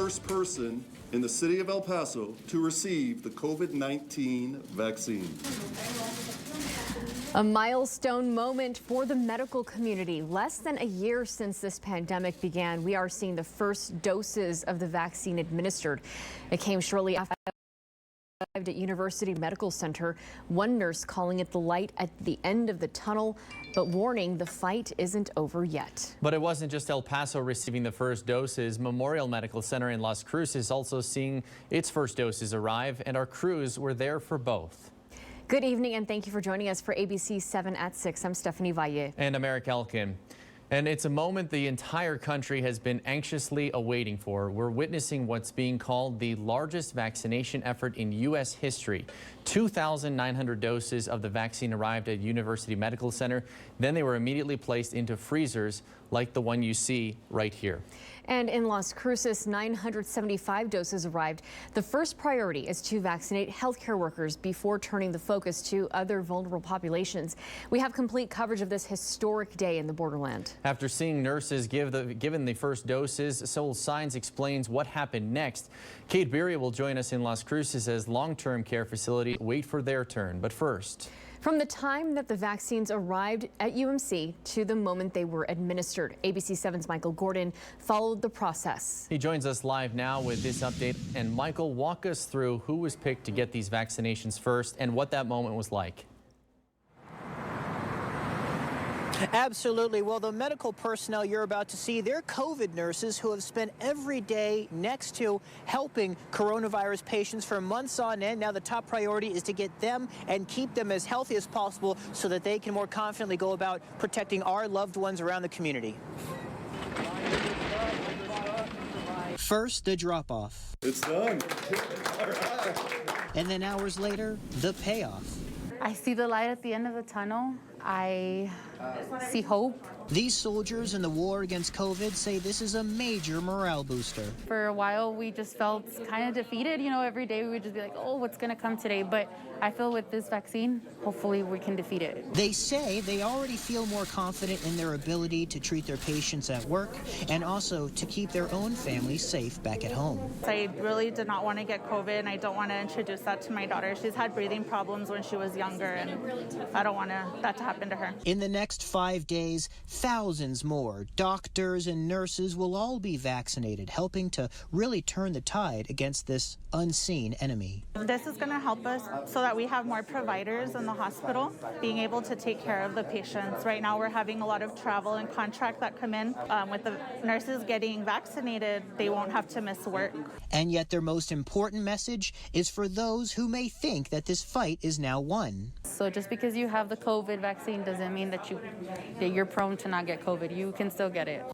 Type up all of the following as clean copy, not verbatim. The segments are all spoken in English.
first person in the city of El Paso to receive the COVID-19 vaccine. A milestone moment for the medical community. Less than a year since this pandemic began, we are seeing the first doses of the vaccine administered. It came shortly after at University Medical Center. One nurse calling it the light at the end of the tunnel, but warning the fight isn't over yet. But it wasn't just El Paso receiving the first doses. Memorial Medical Center in Las Cruces is also seeing its first doses arrive, and our crews were there for both. Good evening, and thank you for joining us for ABC 7 at 6. I'm Stephanie Valle. And I'm Eric Elkin. And it's a moment the entire country has been anxiously awaiting for. We're witnessing what's being called the largest vaccination effort in U.S. history. 2,900 doses of the vaccine arrived at University Medical Center. Then they were immediately placed into freezers like the one you see right here. And in Las Cruces, 975 doses arrived. The first priority is to vaccinate healthcare workers before turning the focus to other vulnerable populations. We have complete coverage of this historic day in the borderland. After seeing nurses given the first doses, Soul Signs explains what happened next. Kate Beery will join us in Las Cruces as long-term care facilities wait for their turn. But first, from the time that the vaccines arrived at UMC to the moment they were administered, ABC 7's Michael Gordon followed the process. He joins us live now with this update. And Michael, walk us through who was picked to get these vaccinations first and what that moment was like. Absolutely. Well, the medical personnel you're about to see, they're COVID nurses who have spent every day next to helping coronavirus patients for months on end. Now the top priority is to get them and keep them as healthy as possible so that they can more confidently go about protecting our loved ones around the community. First, the drop-off. It's done. And then hours later, the payoff. I see the light at the end of the tunnel. I see hope. These soldiers in the war against COVID say this is a major morale booster. For a while, we just felt kind of defeated. You know, every day we would just be like, oh, what's going to come today? But I feel with this vaccine, hopefully we can defeat it. They say they already feel more confident in their ability to treat their patients at work and also to keep their own families safe back at home. I really did not want to get COVID, and I don't want to introduce that to my daughter. She's had breathing problems when she was younger, and I don't want that to happen to her. In the next 5 days, thousands more doctors and nurses will all be vaccinated, helping to really turn the tide against this unseen enemy. This is going to help us so that we have more providers in the hospital being able to take care of the patients. Right now we're having a lot of travel and contract that come in. With the nurses getting vaccinated, they won't have to miss work. And yet their most important message is for those who may think that this fight is now won. So just because you have the COVID vaccine doesn't mean that you're prone to not get COVID. You can still get it.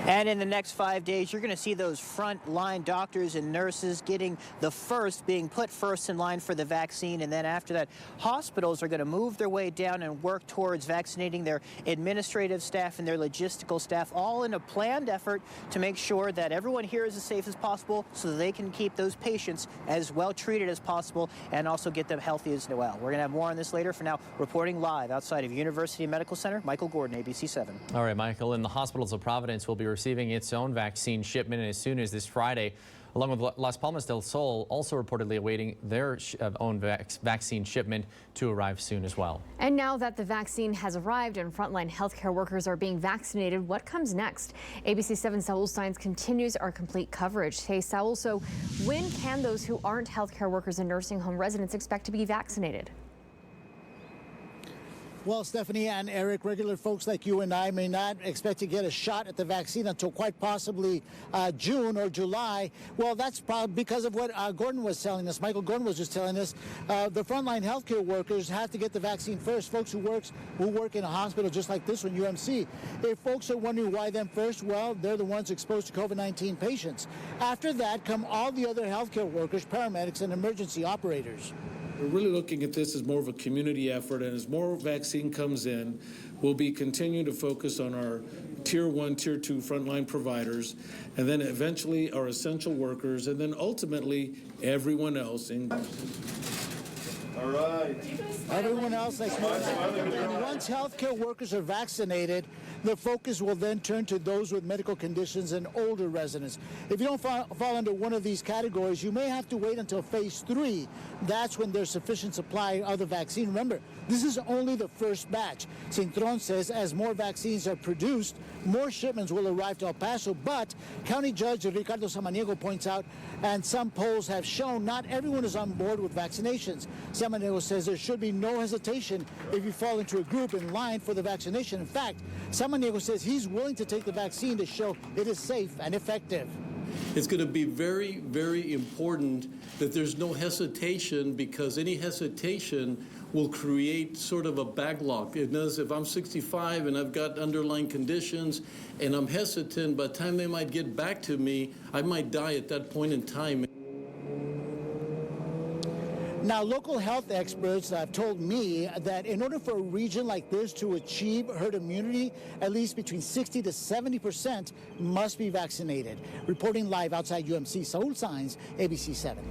And in the next 5 days, you're going to see those front-line doctors and nurses being put first in line for the vaccine. And then after that, hospitals are going to move their way down and work towards vaccinating their administrative staff and their logistical staff, all in a planned effort to make sure that everyone here is as safe as possible so that they can keep those patients as well treated as possible and also get them healthy as well. We're going to have more on this later. For now, reporting live outside of University Medical Center, Michael Gordon, ABC 7. All right, Michael, and the hospitals of Providence will be receiving its own vaccine shipment as soon as this Friday, along with Las Palmas del Sol also reportedly awaiting their own vaccine shipment to arrive soon as well. And now that the vaccine has arrived and frontline healthcare workers are being vaccinated, what comes next? ABC 7 Saul Signs continues our complete coverage. Hey, Saul, so when can those who aren't healthcare workers and nursing home residents expect to be vaccinated? Well, Stephanie and Eric, regular folks like you and I may not expect to get a shot at the vaccine until quite possibly June or July. Well, that's probably because of what Gordon was telling us. Michael Gordon was just telling us the frontline healthcare workers have to get the vaccine first. Folks who work in a hospital just like this one, UMC. If folks are wondering why them first, well, they're the ones exposed to COVID-19 patients. After that come all the other healthcare workers, paramedics, and emergency operators. We're really looking at this as more of a community effort, and as more vaccine comes in, we'll be continuing to focus on our Tier 1, Tier 2 frontline providers, and then eventually our essential workers, and then ultimately everyone else. All right. Everyone else, like once healthcare workers are vaccinated, the focus will then turn to those with medical conditions and older residents. If you don't fall under one of these categories, you may have to wait until phase 3. That's when there's sufficient supply of the vaccine. Remember, this is only the first batch. Cintron says as more vaccines are produced, more shipments will arrive to El Paso, but County Judge Ricardo Samaniego points out, and some polls have shown not everyone is on board with vaccinations. Samaniego says there should be no hesitation if you fall into a group in line for the vaccination. In fact, Samaniego says he's willing to take the vaccine to show it is safe and effective. It's going to be very, very important that there's no hesitation, because any hesitation will create sort of a backlog. It does. If I'm 65 and I've got underlying conditions and I'm hesitant, by the time they might get back to me, I might die at that point in time. Now, local health experts have told me that in order for a region like this to achieve herd immunity, at least between 60 to 70% must be vaccinated. Reporting live outside UMC, Saul Saenz, ABC 7.